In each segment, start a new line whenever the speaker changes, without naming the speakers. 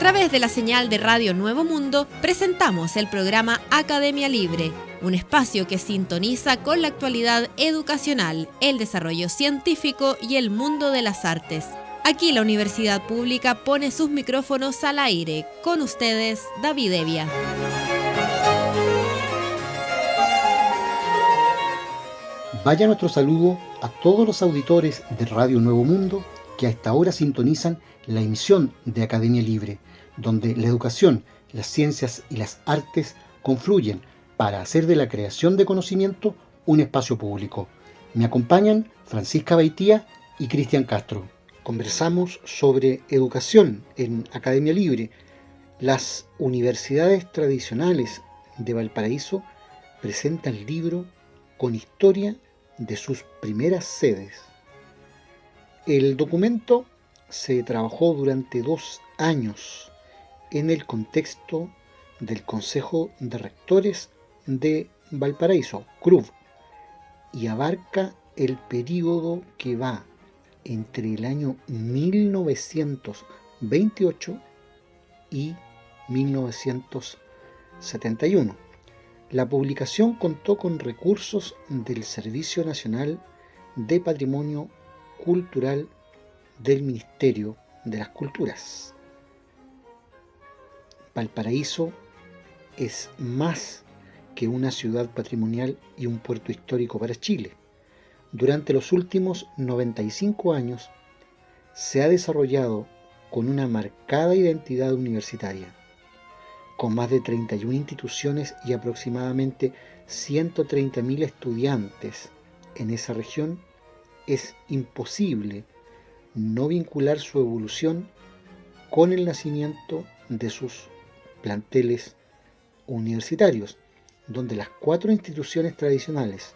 través de la señal de Radio Nuevo Mundo, presentamos el programa Academia Libre, un espacio que sintoniza con la actualidad educacional, el desarrollo científico y el mundo de las artes. Aquí la Universidad Pública pone sus micrófonos al aire. Con ustedes, David Evia.
Vaya nuestro saludo a todos los auditores de Radio Nuevo Mundo que a esta hora sintonizan la emisión de Academia Libre, donde la educación, las ciencias y las artes confluyen para hacer de la creación de conocimiento un espacio público. Me acompañan Francisca Baitía y Cristian Castro. Conversamos sobre educación en Academia Libre. Las universidades tradicionales de Valparaíso presentan el libro con historia de sus primeras sedes. El documento se trabajó durante 2 años en el contexto del Consejo de Rectores de Valparaíso, CRUV, y abarca el período que va entre el año 1928 y 1971. La publicación contó con recursos del Servicio Nacional de Patrimonio Cultural del Ministerio de las Culturas. Valparaíso es más que una ciudad patrimonial y un puerto histórico para Chile. Durante los últimos 95 años se ha desarrollado con una marcada identidad universitaria. Con más de 31 instituciones y aproximadamente 130.000 estudiantes en esa región, es imposible no vincular su evolución con el nacimiento de sus planteles universitarios, donde las 4 instituciones tradicionales,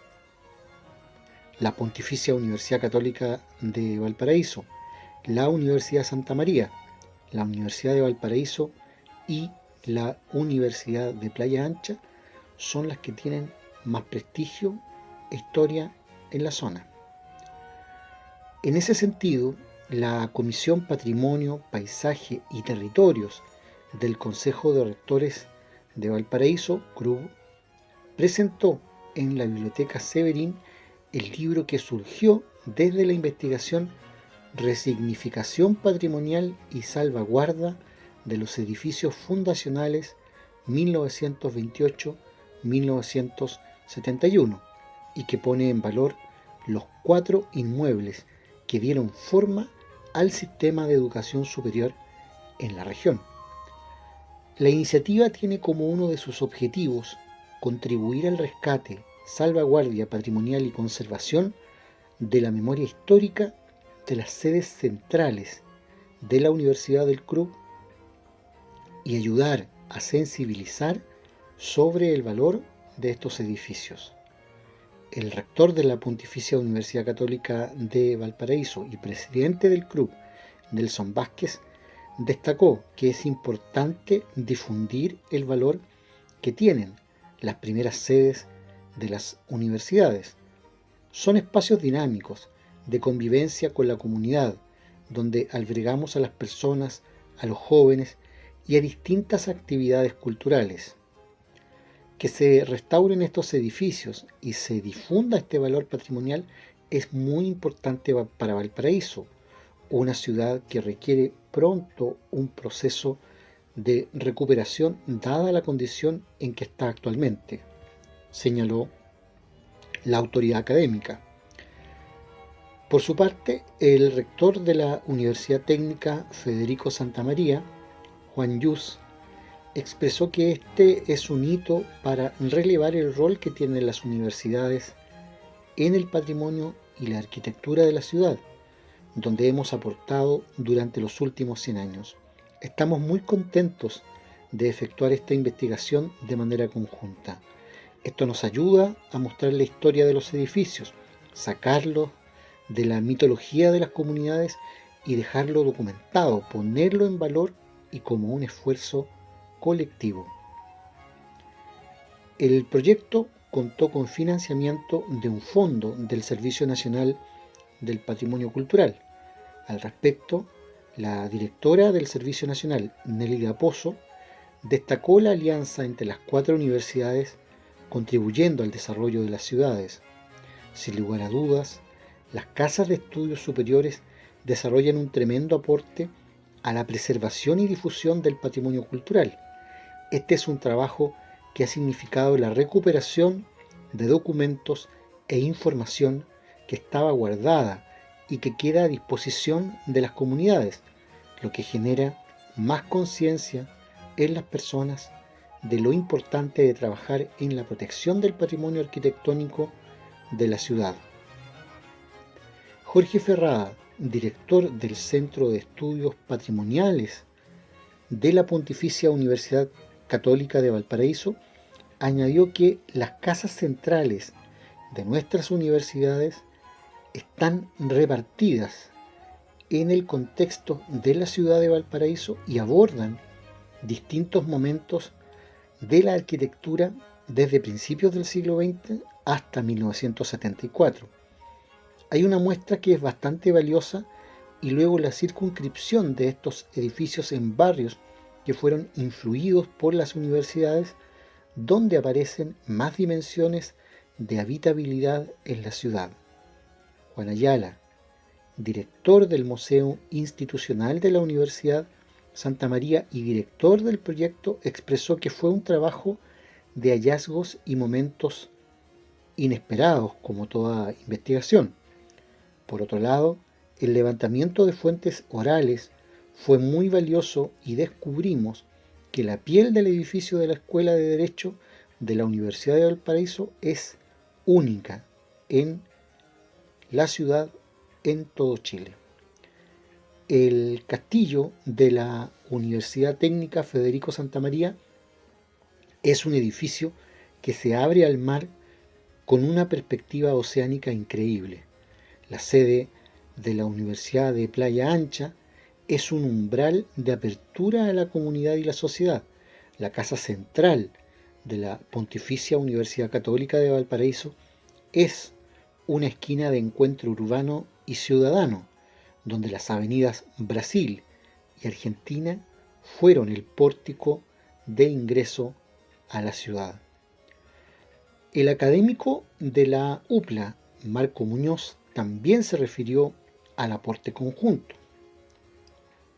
la Pontificia Universidad Católica de Valparaíso, la Universidad Santa María, la Universidad de Valparaíso y la Universidad de Playa Ancha, son las que tienen más prestigio e historia en la zona. En ese sentido, la Comisión Patrimonio, Paisaje y Territorios del Consejo de Rectores de Valparaíso, CRUV, presentó en la Biblioteca Severín el libro que surgió desde la investigación Resignificación Patrimonial y Salvaguarda de los Edificios Fundacionales 1928-1971 y que pone en valor los 4 inmuebles que dieron forma al sistema de educación superior en la región. La iniciativa tiene como uno de sus objetivos contribuir al rescate, salvaguardia patrimonial y conservación de la memoria histórica de las sedes centrales de la Universidad del CRUV y ayudar a sensibilizar sobre el valor de estos edificios. El rector de la Pontificia Universidad Católica de Valparaíso y presidente del CRUV, Nelson Vázquez, destacó que es importante difundir el valor que tienen las primeras sedes de las universidades. Son espacios dinámicos de convivencia con la comunidad, donde albergamos a las personas, a los jóvenes y a distintas actividades culturales. Que se restauren estos edificios y se difunda este valor patrimonial es muy importante para Valparaíso, una ciudad que requiere pronto un proceso de recuperación dada la condición en que está actualmente, señaló la autoridad académica. Por su parte, el rector de la Universidad Técnica Federico Santamaría, Juan Yus, expresó que este es un hito para relevar el rol que tienen las universidades en el patrimonio y la arquitectura de la ciudad, donde hemos aportado durante los últimos 100 años. Estamos muy contentos de efectuar esta investigación de manera conjunta. Esto nos ayuda a mostrar la historia de los edificios, sacarlos de la mitología de las comunidades y dejarlo documentado, ponerlo en valor y como un esfuerzo colectivo. El proyecto contó con financiamiento de un fondo del Servicio Nacional del Patrimonio Cultural. Al respecto, La directora del Servicio Nacional, Nélida Pozo, destacó la alianza entre las 4 universidades contribuyendo al desarrollo de las ciudades. Sin lugar a dudas, las casas de estudios superiores desarrollan un tremendo aporte a la preservación y difusión del patrimonio cultural. Este es un trabajo que ha significado la recuperación de documentos e información que estaba guardada y que queda a disposición de las comunidades, lo que genera más conciencia en las personas de lo importante de trabajar en la protección del patrimonio arquitectónico de la ciudad. Jorge Ferrada, director del Centro de Estudios Patrimoniales de la Pontificia Universidad Católica de Valparaíso, añadió que las casas centrales de nuestras universidades están repartidas en el contexto de la ciudad de Valparaíso y abordan distintos momentos de la arquitectura desde principios del siglo XX hasta 1974. Hay una muestra que es bastante valiosa y luego la circunscripción de estos edificios en barrios que fueron influidos por las universidades, donde aparecen más dimensiones de habitabilidad en la ciudad. Juan Ayala, director del Museo Institucional de la Universidad Santa María y director del proyecto, expresó que fue un trabajo de hallazgos y momentos inesperados, como toda investigación. Por otro lado, el levantamiento de fuentes orales fue muy valioso y descubrimos que la piel del edificio de la Escuela de Derecho de la Universidad de Valparaíso es única en la ciudad, en todo Chile. El castillo de la Universidad Técnica Federico Santa María es un edificio que se abre al mar con una perspectiva oceánica increíble. La sede de la Universidad de Playa Ancha es un umbral de apertura a la comunidad y la sociedad. La casa central de la Pontificia Universidad Católica de Valparaíso es una esquina de encuentro urbano y ciudadano, donde las avenidas Brasil y Argentina fueron el pórtico de ingreso a la ciudad. El académico de la UPLA, Marco Muñoz, también se refirió al aporte conjunto.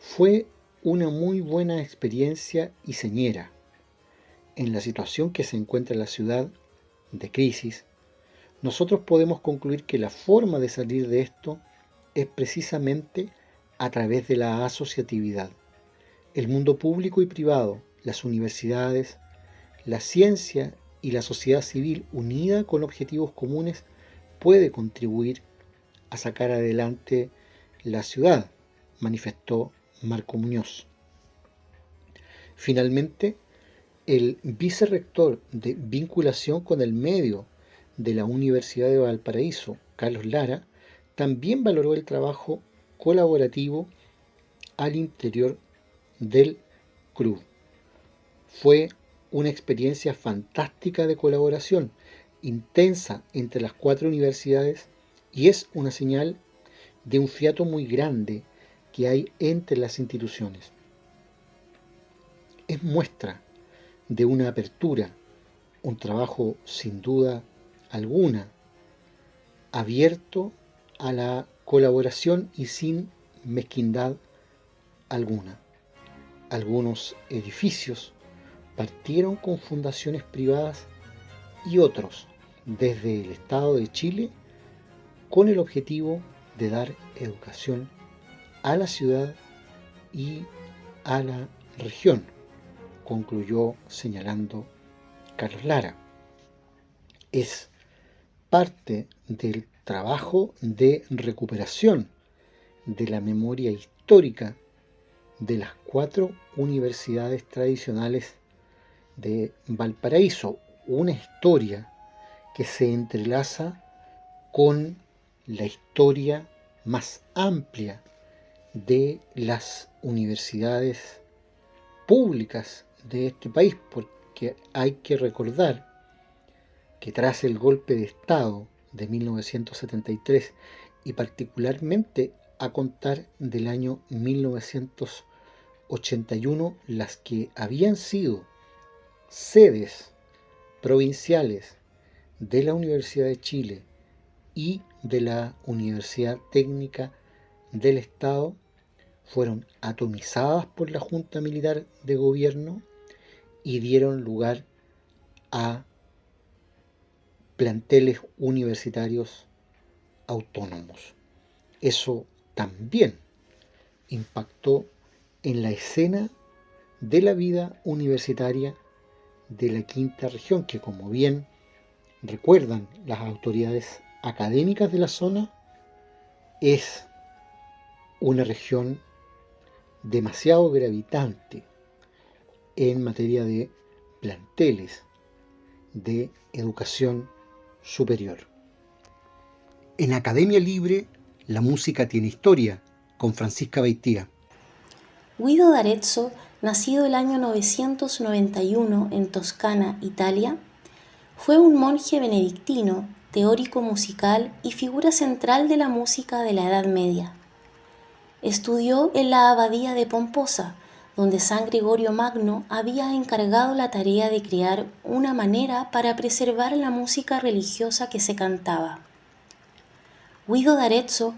Fue una muy buena experiencia y señera. En la situación que se encuentra la ciudad de crisis, nosotros podemos concluir que la forma de salir de esto es precisamente a través de la asociatividad. El mundo público y privado, las universidades, la ciencia y la sociedad civil unida con objetivos comunes puede contribuir a sacar adelante la ciudad, manifestó Marco Muñoz. Finalmente, el vicerrector de vinculación con el medio de la Universidad de Valparaíso, Carlos Lara, también valoró el trabajo colaborativo al interior del CRUB. Fue una experiencia fantástica de colaboración, intensa entre las 4 universidades, y es una señal de un fiato muy grande que hay entre las instituciones. Es muestra de una apertura, un trabajo sin duda alguna abierto a la colaboración y sin mezquindad alguna. Algunos edificios partieron con fundaciones privadas y otros desde el Estado de Chile con el objetivo de dar educación a la ciudad y a la región, concluyó señalando Carlos Lara. Es parte del trabajo de recuperación de la memoria histórica de las 4 universidades tradicionales de Valparaíso, una historia que se entrelaza con la historia más amplia de las universidades públicas de este país, porque hay que recordar que tras el golpe de Estado de 1973 y particularmente a contar del año 1981 las que habían sido sedes provinciales de la Universidad de Chile y de la Universidad Técnica del Estado fueron atomizadas por la Junta Militar de Gobierno y dieron lugar a planteles universitarios autónomos. Eso también impactó en la escena de la vida universitaria de la quinta región, que, como bien recuerdan las autoridades académicas de la zona, es una región demasiado gravitante en materia de planteles de educación superior. En Academia Libre, la música tiene historia, con Francisca Beitía.
Guido d'Arezzo, nacido el año 991 en Toscana, Italia, fue un monje benedictino, teórico musical y figura central de la música de la Edad Media. Estudió en la abadía de Pomposa, donde San Gregorio Magno había encargado la tarea de crear una manera para preservar la música religiosa que se cantaba. Guido d'Arezzo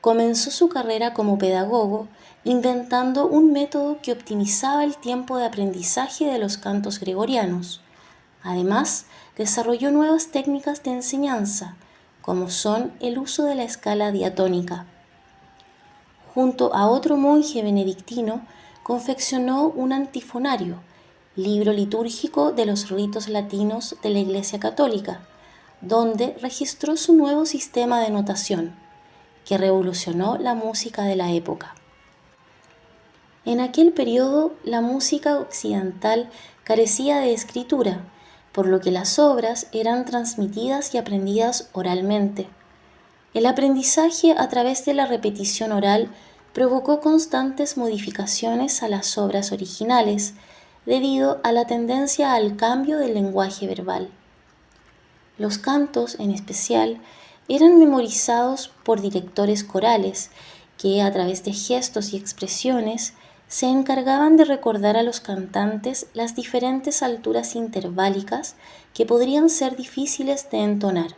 comenzó su carrera como pedagogo inventando un método que optimizaba el tiempo de aprendizaje de los cantos gregorianos. Además, desarrolló nuevas técnicas de enseñanza, como son el uso de la escala diatónica. Junto a otro monje benedictino, confeccionó un antifonario, libro litúrgico de los ritos latinos de la Iglesia Católica, donde registró su nuevo sistema de notación, que revolucionó la música de la época. En aquel periodo, la música occidental carecía de escritura, por lo que las obras eran transmitidas y aprendidas oralmente. El aprendizaje a través de la repetición oral provocó constantes modificaciones a las obras originales, debido a la tendencia al cambio del lenguaje verbal. Los cantos, en especial, eran memorizados por directores corales, que a través de gestos y expresiones se encargaban de recordar a los cantantes las diferentes alturas interválicas que podrían ser difíciles de entonar.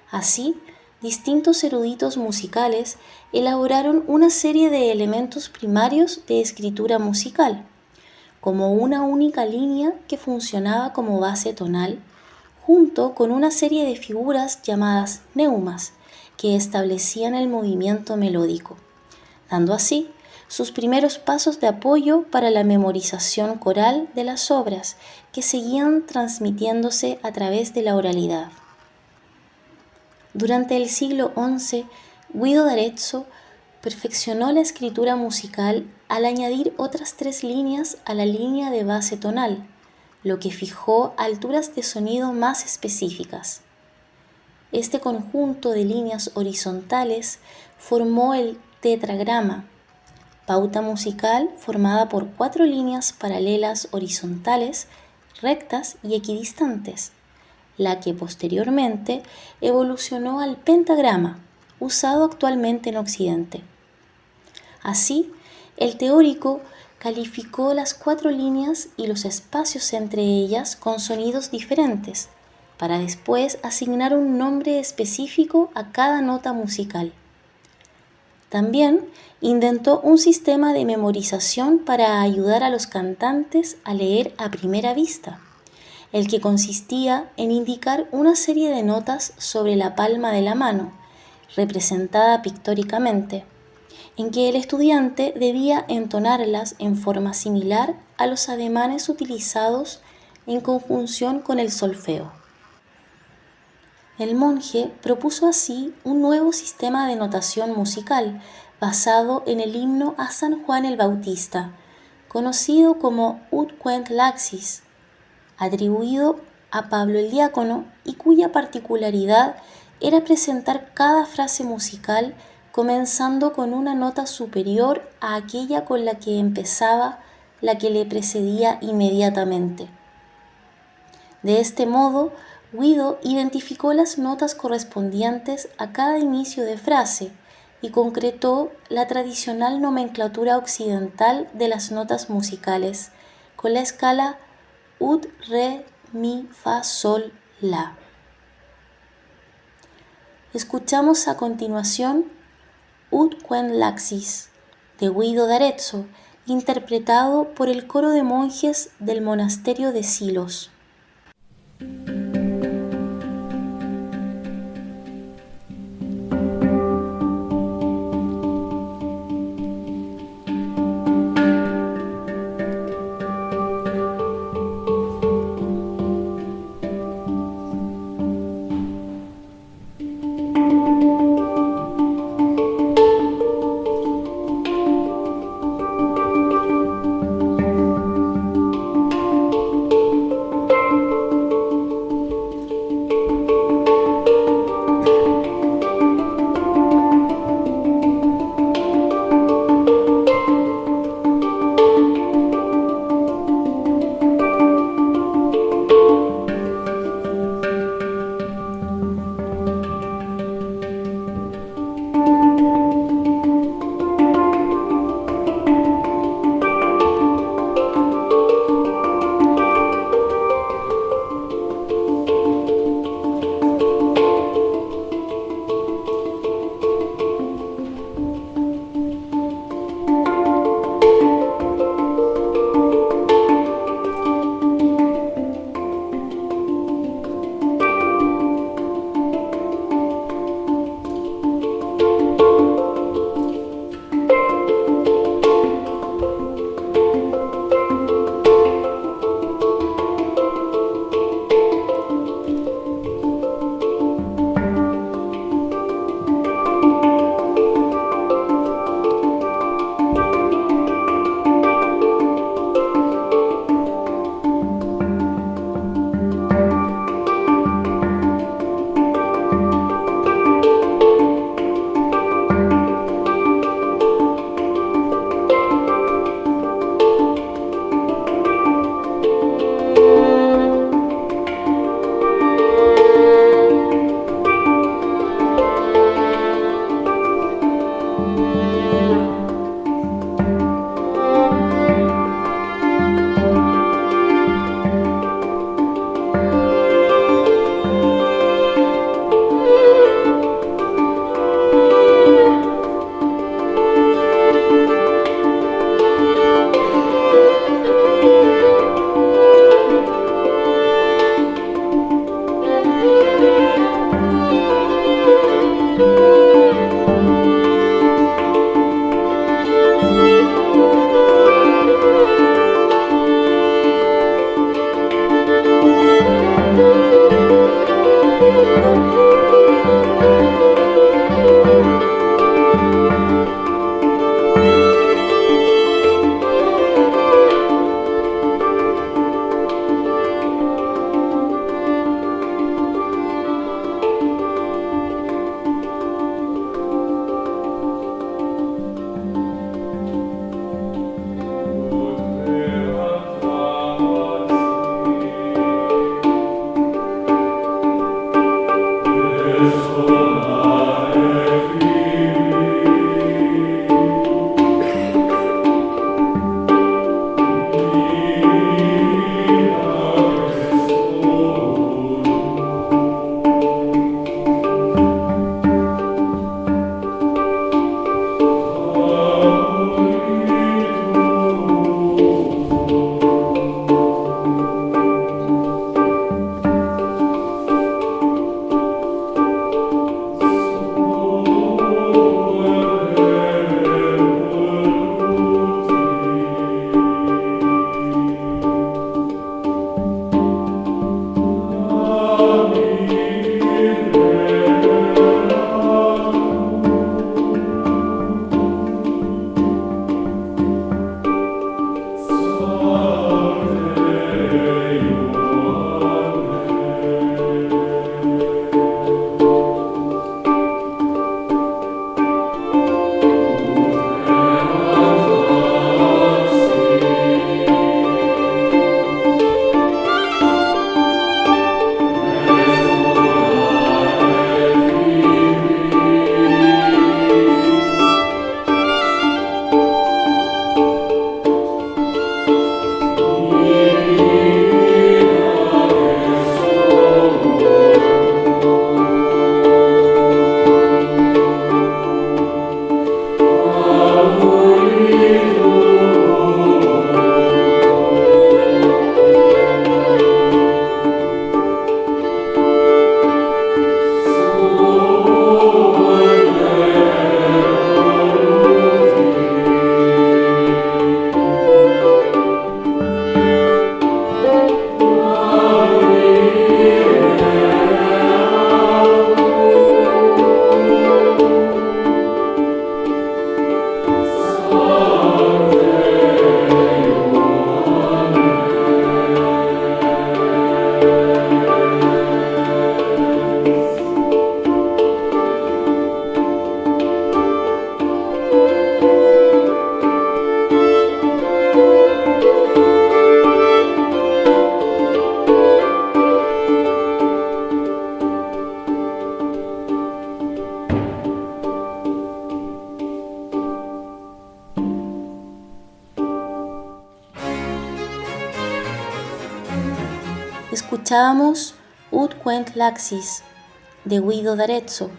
Así, distintos eruditos musicales elaboraron una serie de elementos primarios de escritura musical, como una única línea que funcionaba como base tonal, junto con una serie de figuras llamadas neumas, que establecían el movimiento melódico, dando así sus primeros pasos de apoyo para la memorización coral de las obras que seguían transmitiéndose a través de la oralidad. Durante el siglo XI, Guido d'Arezzo perfeccionó la escritura musical al añadir otras 3 líneas a la línea de base tonal, lo que fijó alturas de sonido más específicas. Este conjunto de líneas horizontales formó el tetragrama, pauta musical formada por 4 líneas paralelas horizontales, rectas y equidistantes, la que posteriormente evolucionó al pentagrama, usado actualmente en Occidente. Así, el teórico calificó las 4 líneas y los espacios entre ellas con sonidos diferentes, para después asignar un nombre específico a cada nota musical. También inventó un sistema de memorización para ayudar a los cantantes a leer a primera vista, el que consistía en indicar una serie de notas sobre la palma de la mano, representada pictóricamente, en que el estudiante debía entonarlas en forma similar a los ademanes utilizados en conjunción con el solfeo. El monje propuso así un nuevo sistema de notación musical basado en el himno a San Juan el Bautista, conocido como Ut Quent Laxis, atribuido a Pablo el Diácono y cuya particularidad era presentar cada frase musical comenzando con una nota superior a aquella con la que empezaba la que le precedía inmediatamente. De este modo, Guido identificó las notas correspondientes a cada inicio de frase y concretó la tradicional nomenclatura occidental de las notas musicales, con la escala Ud, Re, Mi, Fa, Sol, La. Escuchamos a continuación Ut Quen Laxis, de Guido d'Arezzo, interpretado por el coro de monjes del monasterio de Silos. Escuchábamos Ut Quent Laxis de Guido d'Arezzo,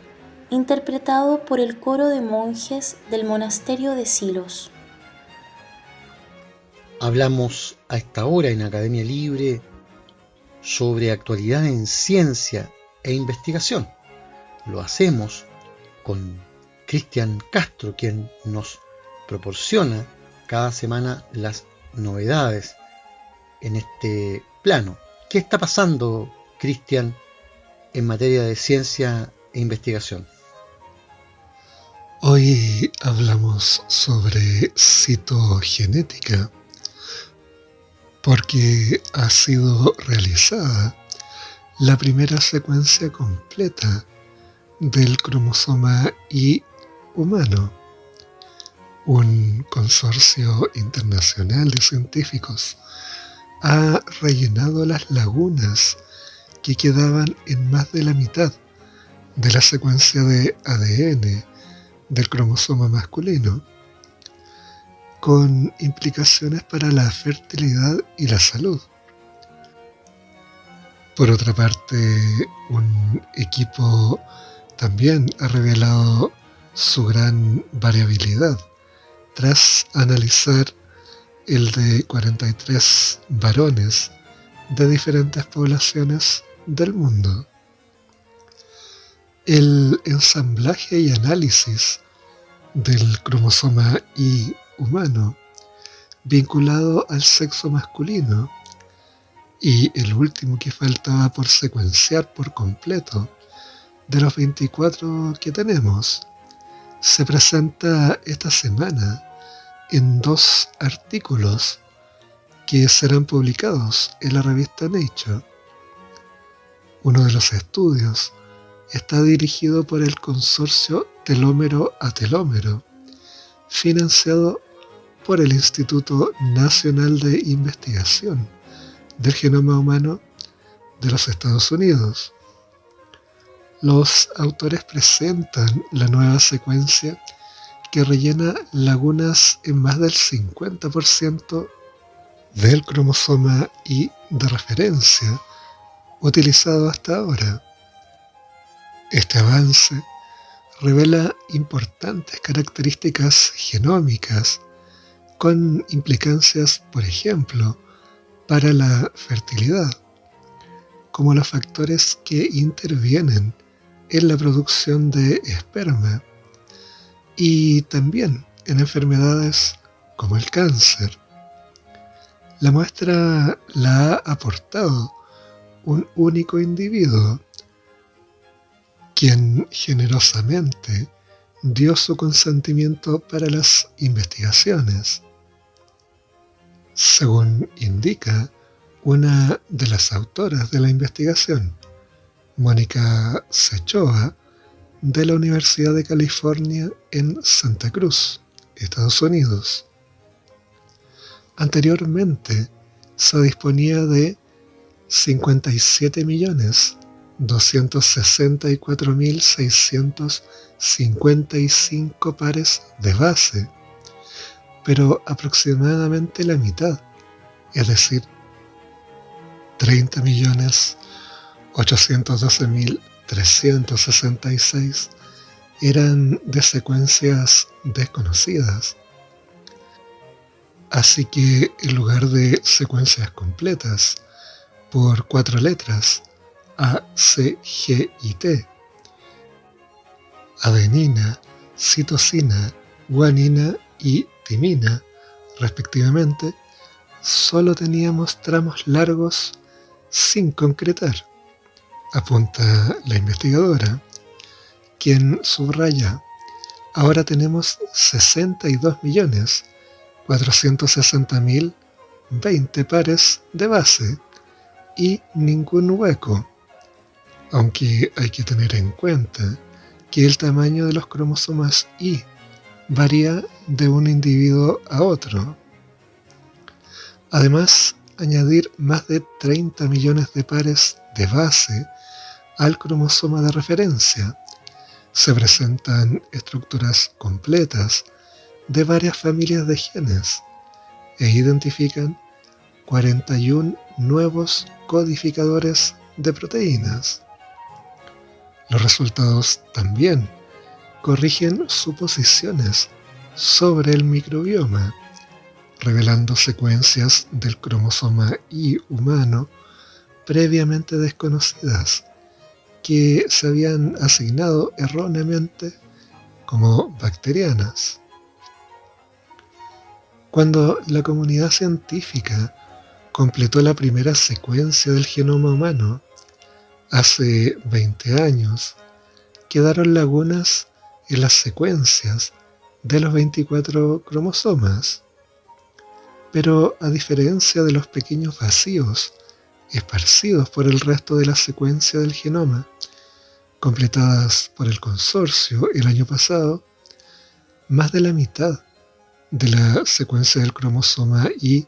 interpretado por el coro de monjes del monasterio de Silos.
Hablamos a esta hora en Academia Libre sobre actualidad en ciencia e investigación. Lo hacemos con Cristian Castro, quien nos proporciona cada semana las novedades en este plano. ¿Qué está pasando, Cristian, en materia de ciencia e investigación?
Hoy hablamos sobre citogenética porque ha sido realizada la primera secuencia completa del cromosoma Y humano. Un consorcio internacional de científicos ha rellenado las lagunas que quedaban en más de la mitad de la secuencia de ADN del cromosoma masculino, con implicaciones para la fertilidad y la salud. Por otra parte, un equipo también ha revelado su gran variabilidad tras analizar el de 43 varones de diferentes poblaciones del mundo. El ensamblaje y análisis del cromosoma Y humano vinculado al sexo masculino y el último que faltaba por secuenciar por completo de los 24 que tenemos se presenta esta semana en 2 artículos que serán publicados en la revista Nature. Uno de los estudios está dirigido por el consorcio Telómero a Telómero, financiado por el Instituto Nacional de Investigación del Genoma Humano de los Estados Unidos. Los autores presentan la nueva secuencia que rellena lagunas en más del 50% del cromosoma Y de referencia utilizado hasta ahora. Este avance revela importantes características genómicas con implicancias, por ejemplo, para la fertilidad, como los factores que intervienen en la producción de esperma y también en enfermedades como el cáncer. La muestra la ha aportado un único individuo, quien generosamente dio su consentimiento para las investigaciones. Según indica una de las autoras de la investigación, Mónica Sechoa, de la Universidad de California en Santa Cruz, Estados Unidos. Anteriormente se disponía de 57.264.655 pares de base, pero aproximadamente la mitad, es decir, 30.812.366 eran de secuencias desconocidas. Así que en lugar de secuencias completas por 4 letras, A, C, G y T, adenina, citosina, guanina y timina, respectivamente, solo teníamos tramos largos sin concretar, apunta la investigadora, quien subraya: ahora tenemos 62.460.020 pares de base y ningún hueco, aunque hay que tener en cuenta que el tamaño de los cromosomas Y varía de un individuo a otro. Además, añadir más de 30 millones de pares de base al cromosoma de referencia, se presentan estructuras completas de varias familias de genes e identifican 41 nuevos codificadores de proteínas. Los resultados también corrigen suposiciones sobre el microbioma, revelando secuencias del cromosoma Y humano previamente desconocidas que se habían asignado erróneamente como bacterianas. Cuando la comunidad científica completó la primera secuencia del genoma humano, hace 20 años, quedaron lagunas en las secuencias de los 24 cromosomas. Pero a diferencia de los pequeños vacíos esparcidos por el resto de la secuencia del genoma, completadas por el consorcio el año pasado, más de la mitad de la secuencia del cromosoma Y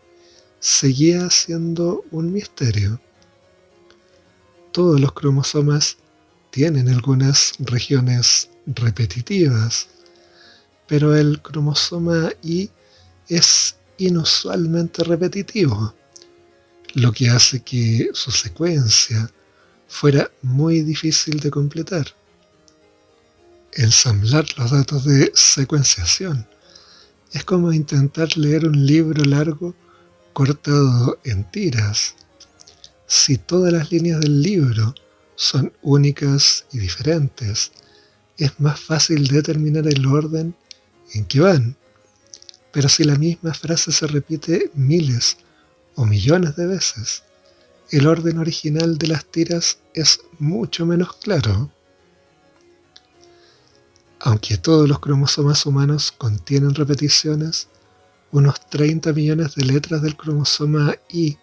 seguía siendo un misterio. Todos los cromosomas tienen algunas regiones repetitivas, pero el cromosoma Y es inusualmente repetitivo, lo que hace que su secuencia fuera muy difícil de completar. Ensamblar los datos de secuenciación es como intentar leer un libro largo cortado en tiras. Si todas las líneas del libro son únicas y diferentes, es más fácil determinar el orden en que van. Pero si la misma frase se repite miles o millones de veces, el orden original de las tiras es mucho menos claro. Aunque todos los cromosomas humanos contienen repeticiones, unos 30 millones de letras del cromosoma Y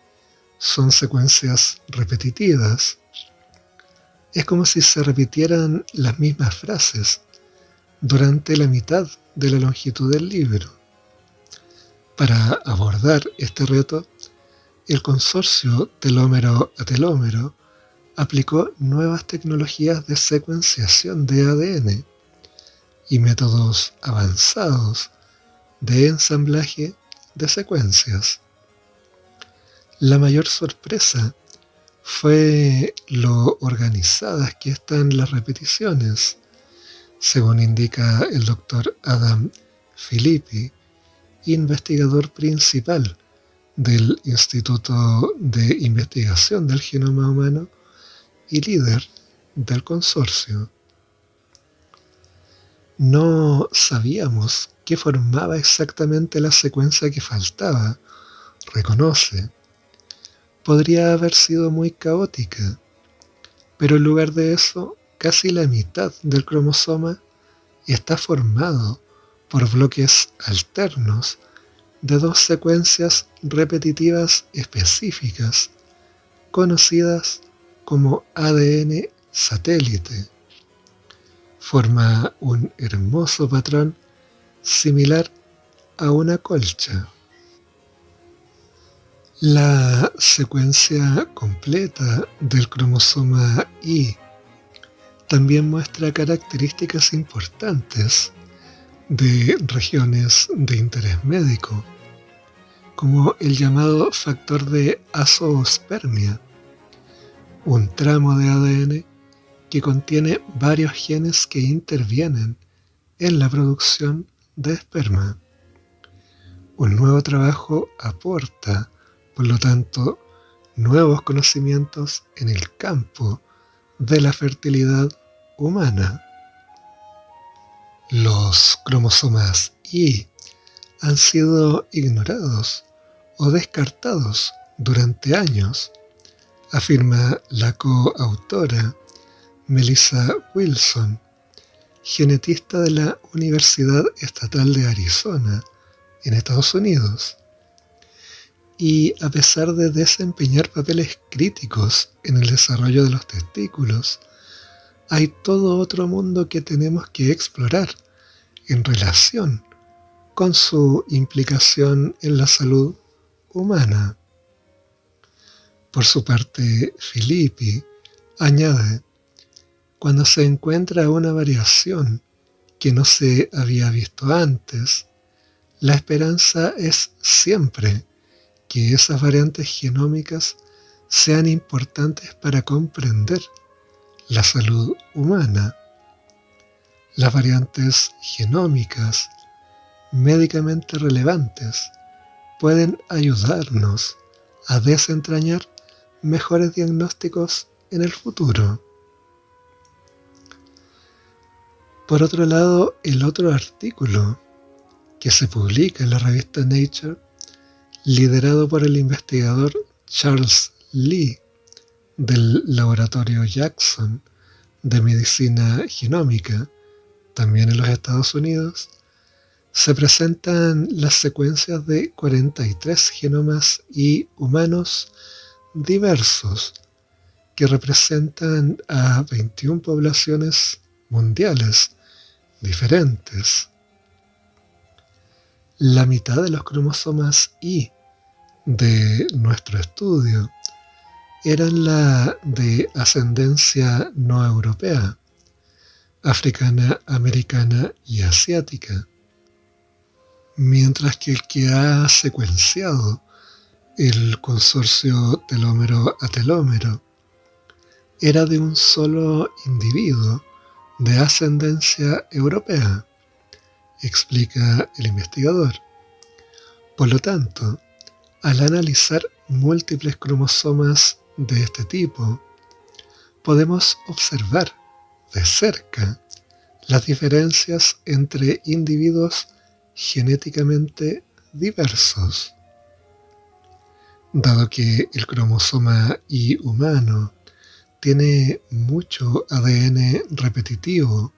son secuencias repetitivas. Es como si se repitieran las mismas frases durante la mitad de la longitud del libro. Para abordar este reto, el consorcio telómero a telómero aplicó nuevas tecnologías de secuenciación de ADN y métodos avanzados de ensamblaje de secuencias. La mayor sorpresa fue lo organizadas que están las repeticiones, según indica el doctor Adam Filippi, investigador principal del Instituto de Investigación del Genoma Humano y líder del consorcio. No sabíamos qué formaba exactamente la secuencia que faltaba, reconoce. Podría haber sido muy caótica, pero en lugar de eso, casi la mitad del cromosoma está formado por bloques alternos de dos secuencias repetitivas específicas, conocidas como ADN satélite. Forma un hermoso patrón similar a una colcha. La secuencia completa del cromosoma Y también muestra características importantes de regiones de interés médico, como el llamado factor de azoospermia, un tramo de ADN que contiene varios genes que intervienen en la producción de esperma. Un nuevo trabajo aporta, por lo tanto, nuevos conocimientos en el campo de la fertilidad humana. Los cromosomas Y han sido ignorados o descartados durante años, afirma la coautora Melissa Wilson, genetista de la Universidad Estatal de Arizona, en Estados Unidos. Y a pesar de desempeñar papeles críticos en el desarrollo de los testículos, hay todo otro mundo que tenemos que explorar en relación con su implicación en la salud humana. Por su parte, Filippi añade: cuando se encuentra una variación que no se había visto antes, la esperanza es siempre que esas variantes genómicas sean importantes para comprender la salud humana. Las variantes genómicas médicamente relevantes pueden ayudarnos a desentrañar mejores diagnósticos en el futuro. Por otro lado, el otro artículo que se publica en la revista Nature, liderado por el investigador Charles Lee del Laboratorio Jackson de Medicina Genómica, también en los Estados Unidos, se presentan las secuencias de 43 genomas y humanos diversos que representan a 21 poblaciones mundiales diferentes. La mitad de los cromosomas Y de nuestro estudio eran la de ascendencia no europea, africana, americana y asiática, mientras que el que ha secuenciado el consorcio telómero a telómero era de un solo individuo de ascendencia europea, explica el investigador. Por lo tanto, al analizar múltiples cromosomas de este tipo, podemos observar de cerca las diferencias entre individuos genéticamente diversos. Dado que el cromosoma Y humano tiene mucho ADN repetitivo,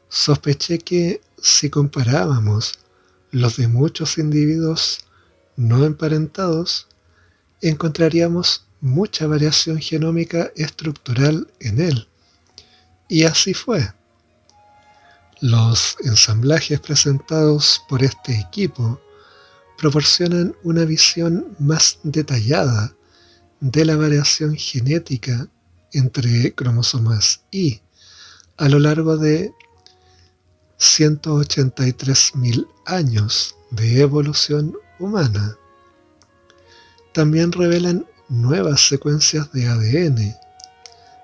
sospeché que si comparábamos los de muchos individuos no emparentados, encontraríamos mucha variación genómica estructural en él. Y así fue. Los ensamblajes presentados por este equipo proporcionan una visión más detallada de la variación genética entre cromosomas Y a lo largo de 183.000 años de evolución humana. También revelan nuevas secuencias de ADN,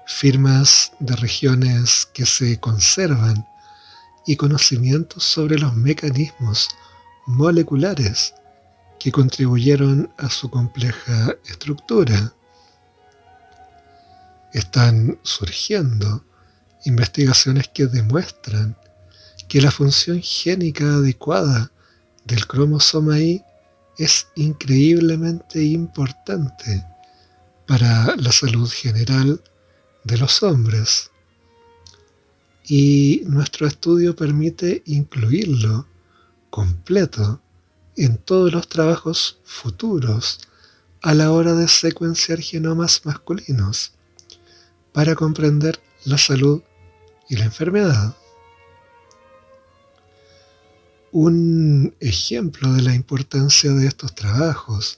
firmas de regiones que se conservan y conocimientos sobre los mecanismos moleculares que contribuyeron a su compleja estructura. Están surgiendo investigaciones que demuestran que la función génica adecuada del cromosoma Y es increíblemente importante para la salud general de los hombres. Y nuestro estudio permite incluirlo completo en todos los trabajos futuros a la hora de secuenciar genomas masculinos para comprender la salud y la enfermedad. Un ejemplo de la importancia de estos trabajos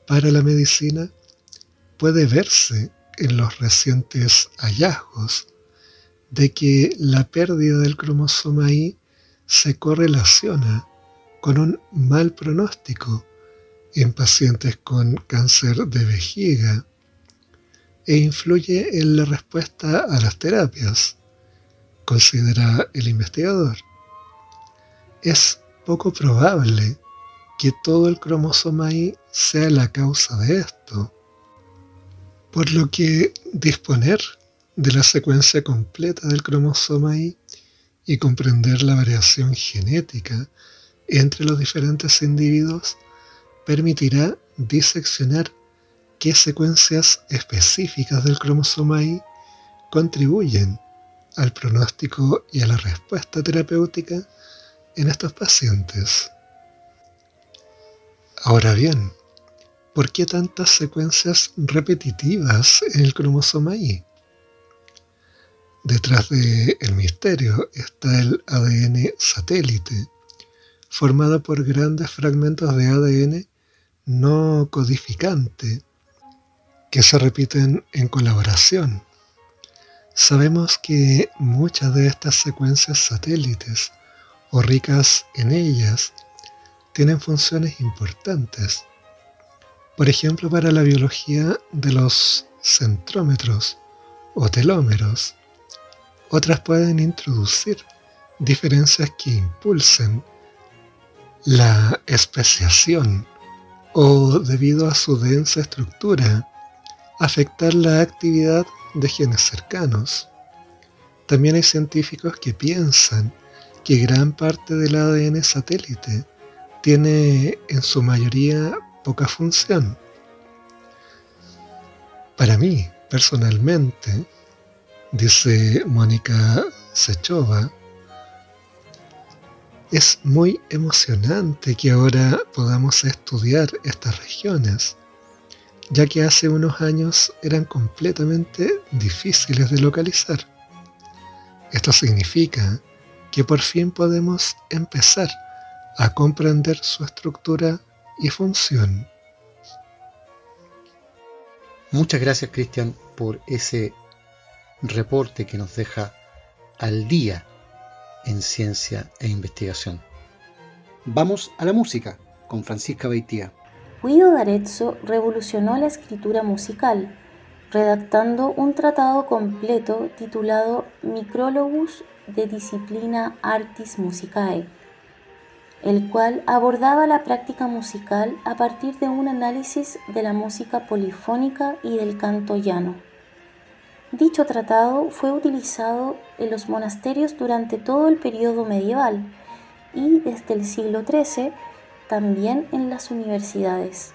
para la medicina puede verse en los recientes hallazgos de que la pérdida del cromosoma Y se correlaciona con un mal pronóstico en pacientes con cáncer de vejiga e influye en la respuesta a las terapias, considera el investigador. Es poco probable que todo el cromosoma Y sea la causa de esto, por lo que disponer de la secuencia completa del cromosoma Y y comprender la variación genética entre los diferentes individuos permitirá diseccionar qué secuencias específicas del cromosoma Y contribuyen al pronóstico y a la respuesta terapéutica en estos pacientes. Ahora bien, ¿por qué tantas secuencias repetitivas en el cromosoma Y? Detrás del misterio está el ADN satélite, formado por grandes fragmentos de ADN no codificante que se repiten en colaboración. Sabemos que muchas de estas secuencias satélites o ricas en ellas tienen funciones importantes, Por ejemplo, para la biología de los centrómetros o telómeros, otras pueden introducir diferencias que impulsen la especiación o, debido a su densa estructura, afectar la actividad de genes cercanos. También hay científicos que piensan que gran parte del ADN satélite tiene en su mayoría poca función. Para mí, personalmente, dice Mónica Sechova, es muy emocionante que ahora podamos estudiar estas regiones, ya que hace unos años eran completamente difíciles de localizar. Esto significa que por fin podemos empezar a comprender su estructura y función.
Muchas gracias, Cristian, por ese reporte que nos deja al día en ciencia e investigación. Vamos a la música con Francisca Beitía.
Guido d'Arezzo revolucionó la escritura musical, redactando un tratado completo titulado Micrologus de Disciplina Artis Musicae, el cual abordaba la práctica musical a partir de un análisis de la música polifónica y del canto llano. Dicho tratado fue utilizado en los monasterios durante todo el periodo medieval y desde el siglo XIII también en las universidades.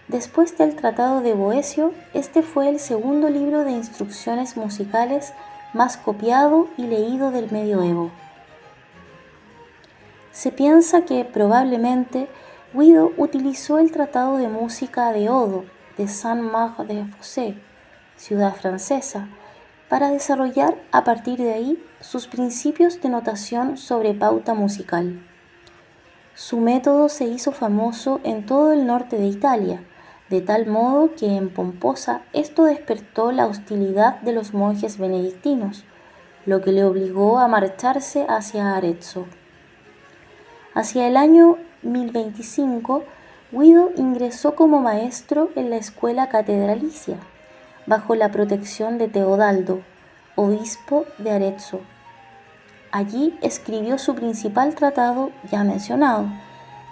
Después del Tratado de Boecio, este fue el segundo libro de instrucciones musicales más copiado y leído del medioevo. Se piensa que probablemente Guido utilizó el Tratado de Música de Odo de Saint-Maur-des-Fossés, ciudad francesa, para desarrollar a partir de ahí sus principios de notación sobre pauta musical. Su método se hizo famoso en todo el norte de Italia, de tal modo que en Pomposa esto despertó la hostilidad de los monjes benedictinos, lo que le obligó a marcharse hacia Arezzo. Hacia el año 1025, Guido ingresó como maestro en la escuela catedralicia, bajo la protección de Teodaldo, obispo de Arezzo. Allí escribió su principal tratado ya mencionado,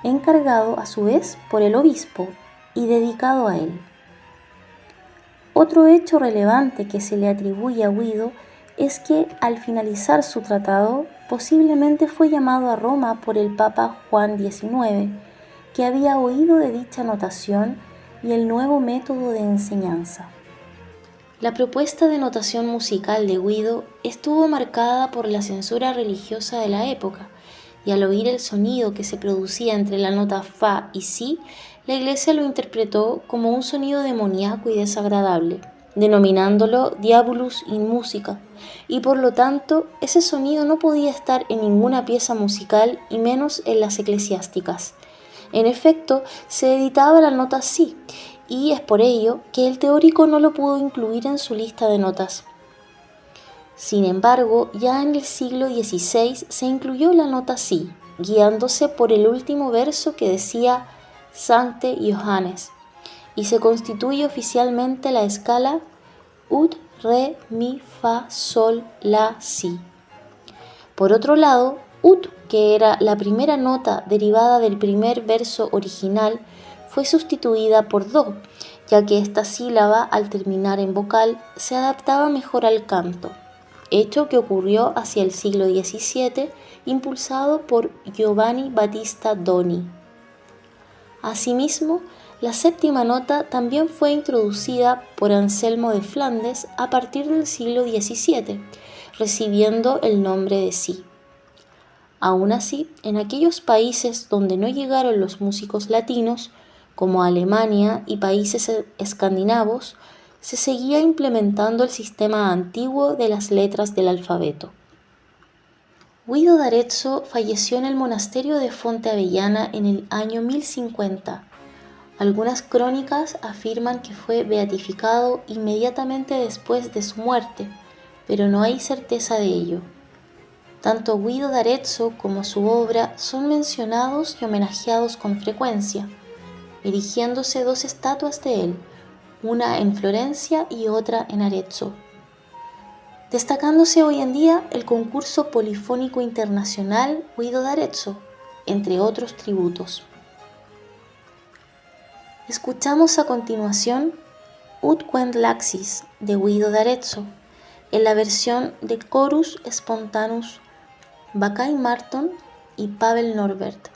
encargado a su vez por el obispo y dedicado a él. Otro hecho relevante que se le atribuye a Guido es que al finalizar su tratado posiblemente fue llamado a Roma por el Papa Juan XIX, que había oído de dicha notación y el nuevo método de enseñanza. La propuesta de notación musical de Guido estuvo marcada por la censura religiosa de la época, y al oír el sonido que se producía entre la nota fa y si, la Iglesia lo interpretó como un sonido demoníaco y desagradable, denominándolo diabolus in musica, y por lo tanto ese sonido no podía estar en ninguna pieza musical y menos en las eclesiásticas. En efecto, se editaba la nota si, y es por ello que el teórico no lo pudo incluir en su lista de notas. Sin embargo, ya en el siglo XVI se incluyó la nota si, guiándose por el último verso que decía Sancte Johannes, y se constituye oficialmente la escala ut, re, mi, fa, sol, la, si. Por otro lado, ut, que era la primera nota derivada del primer verso original, fue sustituida por do, ya que esta sílaba, al terminar en vocal, se adaptaba mejor al canto, hecho que ocurrió hacia el siglo XVII, impulsado por Giovanni Battista Doni. Asimismo, la séptima nota también fue introducida por Anselmo de Flandes a partir del siglo XVII, recibiendo el nombre de si. Aún así, en aquellos países donde no llegaron los músicos latinos, como Alemania y países escandinavos, se seguía implementando el sistema antiguo de las letras del alfabeto. Guido d'Arezzo falleció en el monasterio de Fonte Avellana en el año 1050. Algunas crónicas afirman que fue beatificado inmediatamente después de su muerte, pero no hay certeza de ello. Tanto Guido d'Arezzo como su obra son mencionados y homenajeados con frecuencia. erigiéndose 2 estatuas de él, una en Florencia y otra en Arezzo, destacándose hoy en día el concurso polifónico internacional Guido d'Arezzo, entre otros tributos. Escuchamos a continuación Ut quend laxis de Guido d'Arezzo, en la versión de Chorus Spontanus, Bakay Marton y Pavel Norbert.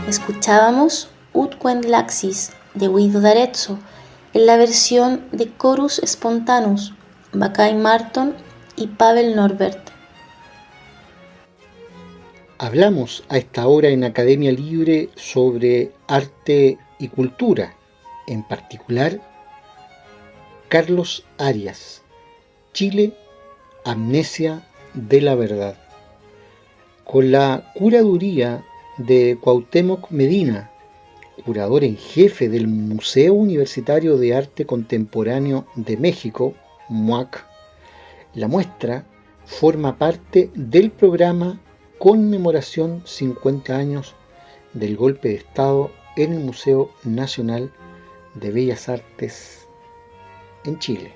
Escuchábamos Ut quend laxis de Guido d'Arezzo en la versión de Chorus Spontanus, Bakay Marton y Pavel Norbert.
Hablamos a esta hora en Academia Libre sobre arte y cultura, en particular Carlos Arias, Chile, Amnesia de la Verdad. Con la curaduría de Cuauhtémoc Medina, curador en jefe del Museo Universitario de Arte Contemporáneo de México, MUAC, la muestra forma parte del programa Conmemoración 50 años del golpe de Estado en el Museo Nacional de Bellas Artes en Chile.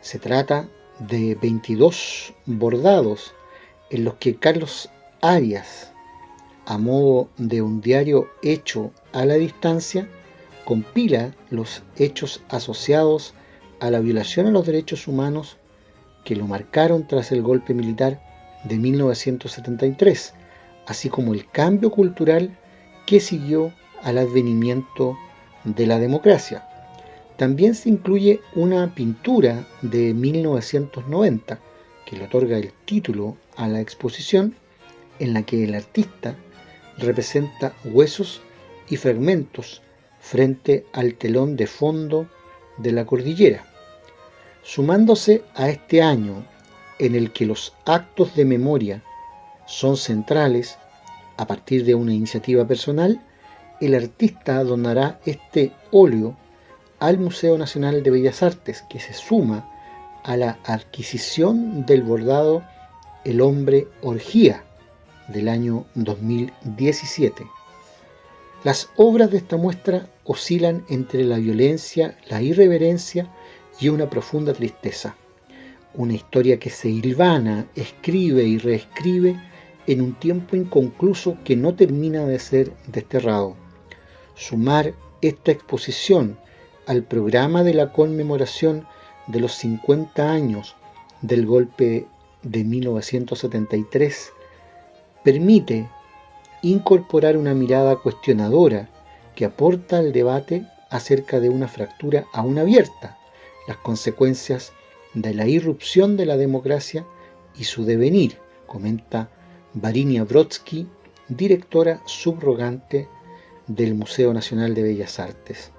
Se trata de 22 bordados en los que Carlos Arias, a modo de un diario hecho a la distancia, compila los hechos asociados a la violación a los derechos humanos que lo marcaron tras el golpe militar de 1973, así como el cambio cultural que siguió al advenimiento de la democracia. También se incluye una pintura de 1990 que le otorga el título a la exposición, en la que el artista representa huesos y fragmentos frente al telón de fondo de la cordillera. Sumándose a este año en el que los actos de memoria son centrales, a partir de una iniciativa personal, el artista donará este óleo al Museo Nacional de Bellas Artes, que se suma a la adquisición del bordado El Hombre Orgía del año 2017. Las obras de esta muestra oscilan entre la violencia, la irreverencia y una profunda tristeza. Una historia que se hilvana, escribe y reescribe en un tiempo inconcluso que no termina de ser desterrado. Sumar esta exposición al programa de la conmemoración de los 50 años del golpe de 1973 permite incorporar una mirada cuestionadora que aporta al debate acerca de una fractura aún abierta, las consecuencias de la irrupción de la democracia y su devenir, comenta Varinia Brodsky, directora subrogante del Museo Nacional de Bellas Artes.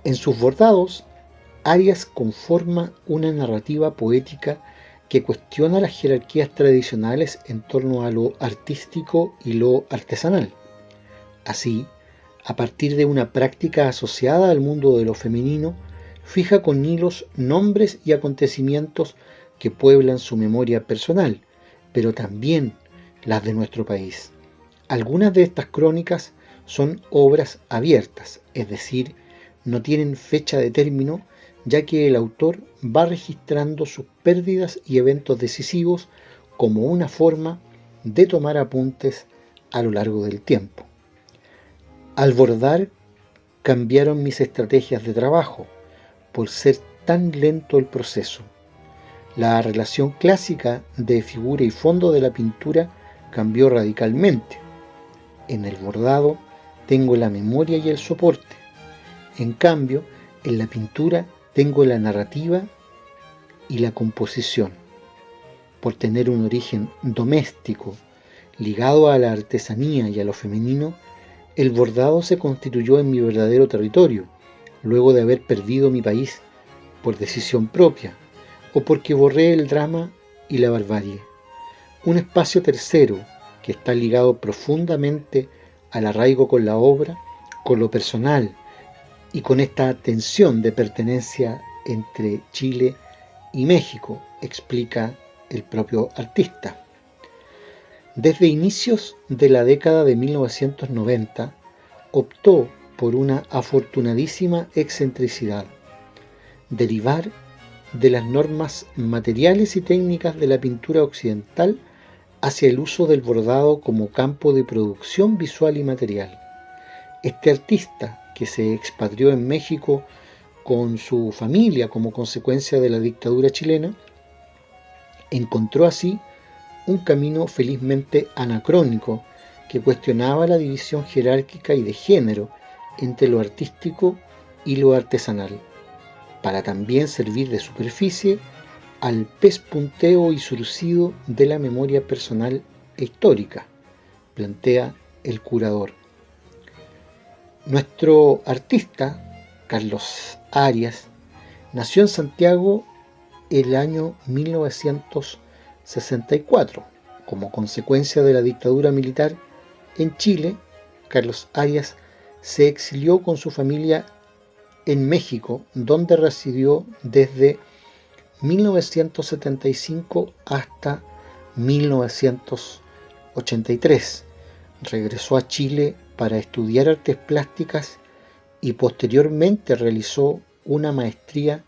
En sus bordados, Arias conforma una narrativa poética que cuestiona las jerarquías tradicionales en torno a lo artístico y lo artesanal. Así, a partir de una práctica asociada al mundo de lo femenino, fija con hilos nombres y acontecimientos que pueblan su memoria personal, pero también las de nuestro país. Algunas de estas crónicas son obras abiertas, es decir, no tienen fecha de término, ya que el autor va registrando sus pérdidas y eventos decisivos como una forma de tomar apuntes a lo largo del tiempo. Al bordar, cambiaron mis estrategias de trabajo por ser tan lento el proceso. La relación clásica de figura y fondo de la pintura cambió radicalmente. En el bordado tengo la memoria y el soporte. En cambio, en la pintura tengo la narrativa y la composición. Por tener un origen doméstico, ligado a la artesanía y a lo femenino, el bordado se constituyó en mi verdadero territorio, luego de haber perdido mi país por decisión propia, o porque borré el drama y la barbarie. Un espacio tercero que está ligado profundamente al arraigo con la obra, con lo personal y con esta tensión de pertenencia entre Chile y México, explica el propio artista. Desde inicios de la década de 1990, optó por una afortunadísima excentricidad: derivar de las normas materiales y técnicas de la pintura occidental hacia el uso del bordado como campo de producción visual y material. Este artista, que se expatrió en México con su familia como consecuencia de la dictadura chilena, encontró así un camino felizmente anacrónico que cuestionaba la división jerárquica y de género entre lo artístico y lo artesanal, para también servir de superficie al pespunteo y surcido de la memoria personal e histórica, plantea el curador. Nuestro artista, Carlos Arias, nació en Santiago el año 1964. Como consecuencia de la dictadura militar en Chile, Carlos Arias se exilió con su familia en México, donde residió desde 1975 hasta 1983. Regresó a Chile para estudiar artes plásticas y posteriormente realizó una maestría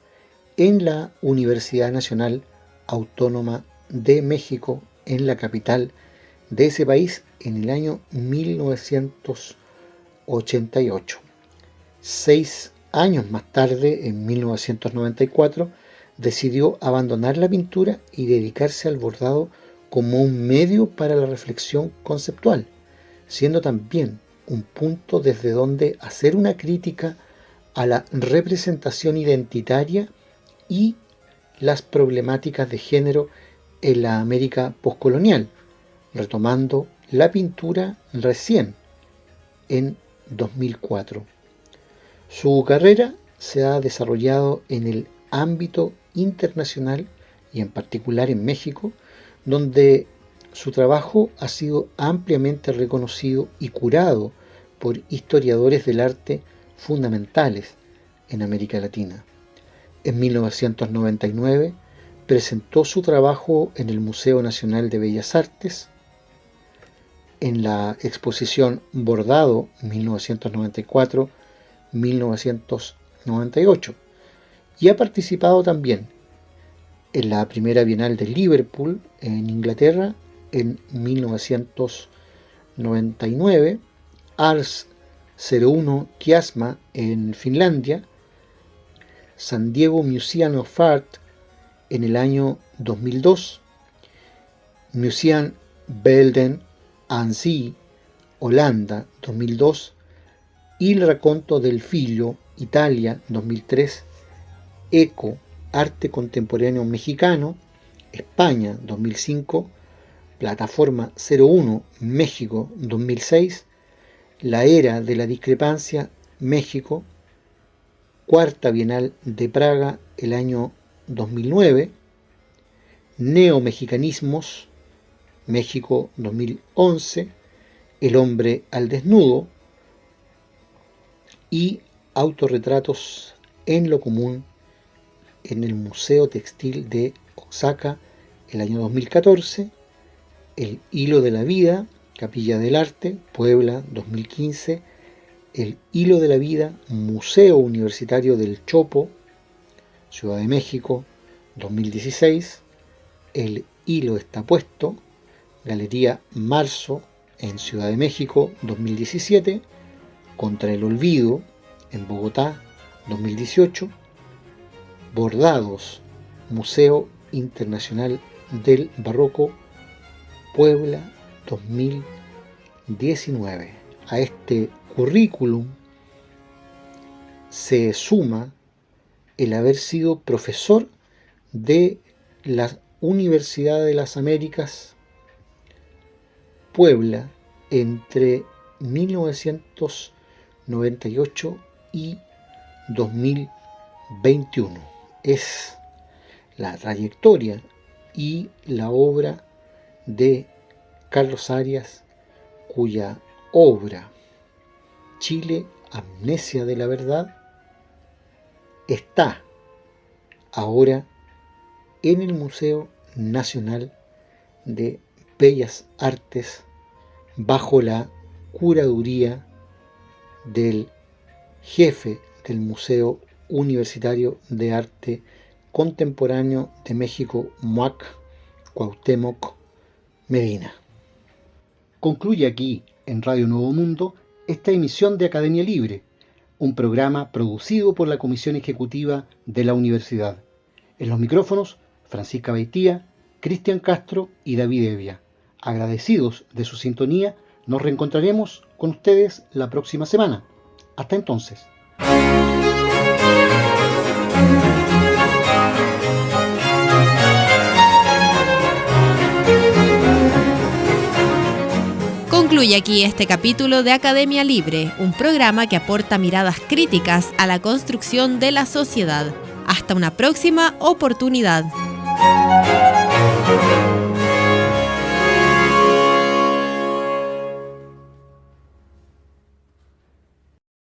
en la Universidad Nacional Autónoma de México, en la capital de ese país, en el año 1988. 6 años más tarde, en 1994, decidió abandonar la pintura y dedicarse al bordado como un medio para la reflexión conceptual, siendo también un punto desde donde hacer una crítica a la representación identitaria y las problemáticas de género en la América poscolonial, retomando la pintura recién en 2004. Su carrera se ha desarrollado en el ámbito internacional y en particular en México, donde su trabajo ha sido ampliamente reconocido y curado por historiadores del arte fundamentales en América Latina. En 1999 presentó su trabajo en el Museo Nacional de Bellas Artes, en la exposición Bordado 1994-1998, y ha participado también en la primera Bienal de Liverpool, en Inglaterra, en 1999, Ars 01 Kiasma en Finlandia, San Diego Museum of Art en el año 2002, Museum Belden aan Zee, Holanda, 2002, Il Racconto del Figlio, Italia, 2003, ECO, Arte Contemporáneo Mexicano, España, 2005, Plataforma 01, México, 2006, La Era de la Discrepancia, México, Cuarta Bienal de Praga, el año 2009, Neomexicanismos, México 2011, El hombre al desnudo y Autorretratos en lo común en el Museo Textil de Oaxaca, el año 2014, El hilo de la vida, Capilla del Arte, Puebla 2015, El hilo de la vida, Museo Universitario del Chopo, Ciudad de México 2016, El hilo está puesto, Galería Marzo en Ciudad de México 2017, Contra el olvido en Bogotá 2018, Bordados, Museo Internacional del Barroco, Puebla 2019. A este currículum se suma el haber sido profesor de la Universidad de las Américas, Puebla, entre 1998 y 2021. Es la trayectoria y la obra de Carlos Arias, cuya obra Chile, Amnesia de la Verdad, está ahora en el Museo Nacional de Bellas Artes bajo la curaduría del jefe del Museo Universitario de Arte Contemporáneo de México, MUAC, Cuauhtémoc Medina. Concluye aquí, en Radio Nuevo Mundo, esta emisión de Academia Libre, un programa producido por la Comisión Ejecutiva de la Universidad. En los micrófonos, Francisca Beitía, Cristian Castro y David Evia. Agradecidos de su sintonía, nos reencontraremos con ustedes la próxima semana. Hasta entonces.
Concluye aquí este capítulo de Academia Libre, un programa que aporta miradas críticas a la construcción de la sociedad. Hasta una próxima oportunidad.